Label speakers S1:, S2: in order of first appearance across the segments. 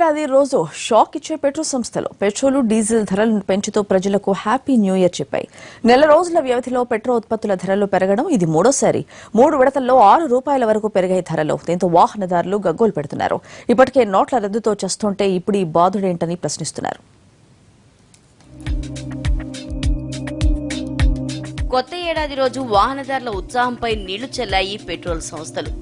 S1: ఏడాది రోజు షాక్ ఇచ్చే పెట్రోల్ సంస్థలు పెట్రోల్ డీజిల్ ధరలను పెంచుతూ ప్రజలకు హ్యాపీ న్యూ ఇయర్ చెప్పాయి. నెల రోజుల వ్యవధిలో పెట్రోల్ ఉత్పత్తుల ధరలు పెరగడం ఇది మూడోసారి. 3 విడతల్లో ₹6 వరకు పెరిగాయి ధరలు. దీంతో వాహనదారులు గగ్గోలు పెడుతున్నారు. ఇప్పటికే నోట్ల రద్దుతో చేస్తుంటే ఇప్పుడు ఈ బాధుడేంటని ప్రశ్నిస్తున్నారు.
S2: కొత్త ఏడాది రోజు వాహనదారుల ఉత్సాహంపై నీళ్లు చల్లాయి పెట్రోల్ సంస్థలు.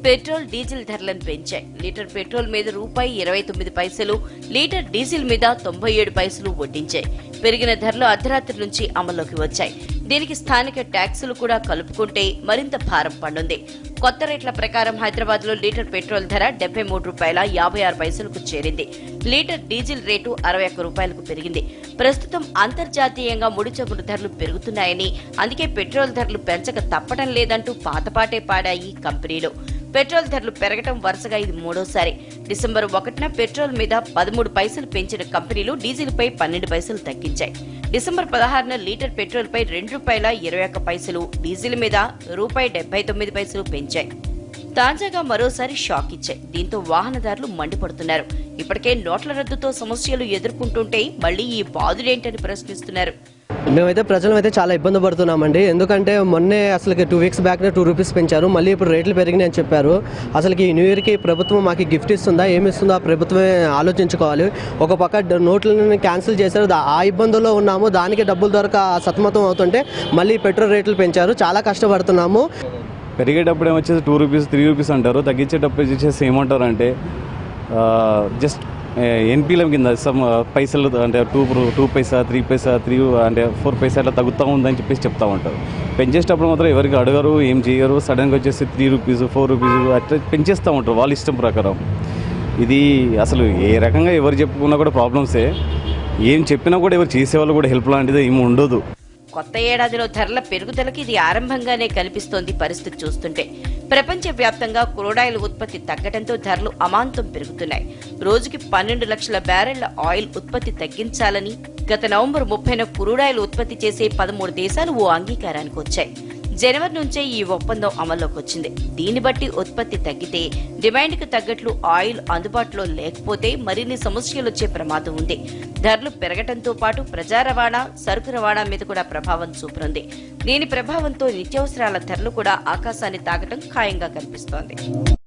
S2: పెట్రోల్ డీజిల్ ధరలను పెంచాయి. లీటర్ పెట్రోల్ మీద ₹29, లీటర్ డీజిల్ మీద 97 వడ్డించాయి. పెరిగిన ధరలు అర్ధరాత్రి నుంచి అమల్లోకి వచ్చాయి. దీనికి స్థానిక ట్యాక్సులు కూడా కలుపుకుంటే మరింత భారం పడుంది. కొత్త రేట్ల ప్రకారం హైదరాబాద్ లో లీటర్ పెట్రోల్ ధర ₹73.56 చేరింది. లీటర్ డీజిల్ రేటు ₹61 పెరిగింది. ప్రస్తుతం అంతర్జాతీయంగా ముడి చమురు ధరలు పెరుగుతున్నాయని, అందుకే పెట్రోల్ ధరలు పెంచక తప్పడం లేదంటూ పాతపాటే పాడాయి కంపెనీలు. పెట్రోల్ ధరలు పెరగడం వరుసగా ఇది మూడోసారి. డిసెంబర్ 1న పెట్రోల్ మీద 13 పైసలు పెంచిన కంపెనీలు డీజిల్ పై 12 పైసలు తగ్గించాయి. డిసెంబర్ 16న లీటర్ పెట్రోల్ పై ₹2.21, డీజిల్ మీద ₹79 పెంచాయి. తాజాగా మరోసారి షాక్ ఇచ్చాయి. దీంతో వాహనదారులు మండిపడుతున్నారు. ఇప్పటికే నోట్ల రద్దుతో సమస్యలు ఎదుర్కొంటుంటే మళ్లీ ఈ బాధుడేంటని ప్రశ్నిస్తున్నారు.
S3: మేమైతే ప్రజలమైతే చాలా ఇబ్బంది పడుతున్నామండి. ఎందుకంటే మొన్నే అసలుకి 2 వీక్స్ బ్యాక్నే ₹2 పెంచారు. మళ్ళీ ఇప్పుడు రేట్లు పెరిగినాయని చెప్పారు. అసలుకి ఈ న్యూ ఇయర్కి ప్రభుత్వం మాకు గిఫ్ట్ ఇస్తుందా, ఏమి ఇస్తుందో ఆ ప్రభుత్వమే ఆలోచించుకోవాలి. ఒక పక్క నోట్లను క్యాన్సిల్ చేశారు, ఆ ఇబ్బందుల్లో ఉన్నాము. దానికి డబ్బులు దొరక సతమతం అవుతుంటే మళ్ళీ పెట్రోల్ రేట్లు పెంచారు. చాలా కష్టపడుతున్నాము.
S4: పెరిగేటప్పుడు ఏమొచ్చేసి ₹2, ₹3 అంటారు. తగ్గించేటప్పుడు వచ్చేసి ఏమంటారు అంటే జస్ట్ ఎన్పీఎం కింద సమ్ పైసలు అంటే 2 పైసా 3 పైసా 3 అంటే 4 పైసా అట్లా తగ్గుతూ ఉందని చెప్పేసి చెప్తా ఉంటారు. పెంచేటప్పుడు మాత్రం ఎవరికి అడగరు, ఏం చేయరు. సడన్గా వచ్చేసి ₹3, ₹4 అట్లా పెంచేస్తూ ఉంటారు వాళ్ళ ఇష్టం ప్రకారం. ఇది అసలు ఏ రకంగా ఎవరు చెప్పుకున్నా కూడా ప్రాబ్లమ్సే. ఏం చెప్పినా కూడా ఎవరు చేసేవాళ్ళు కూడా హెల్ప్ లాంటిది ఏమి ఉండదు.
S2: కొత్త ఏడాదిలో ధరల పెరుగుదలకి ఇది ఆరంభంగానే కనిపిస్తోంది. పరిస్థితి చూస్తుంటే ప్రపంచ వ్యాప్తంగా క్రూడాయిల్ ఉత్పత్తి తగ్గడంతో ధరలు అమాంతం పెరుగుతున్నాయి. రోజుకి 12 లక్షల బ్యారెళ్ల ఆయిల్ ఉత్పత్తి తగ్గించాలని గత నవంబర్ 30న క్రూడాయిల్ ఉత్పత్తి చేసే 13 దేశాలు ఓ అంగీకారానికి వచ్చాయి. జనవరి నుంచే ఈ ఒప్పందం అమల్లోకి వచ్చింది. దీన్ని బట్టి ఉత్పత్తి తగ్గితే డిమాండ్కు తగ్గట్లు ఆయిల్ అందుబాటులో లేకపోతే మరిన్ని సమస్యలు వచ్చే ప్రమాదం ఉంది. ధరలు పెరగడంతో పాటు ప్రజా రవాణా, సరుకు రవాణా మీద కూడా ప్రభావం చూపనుంది. దీని ప్రభావంతో నిత్యావసరాల ధరలు కూడా ఆకాశాన్ని తాకటం ఖాయంగా కనిపిస్తోంది.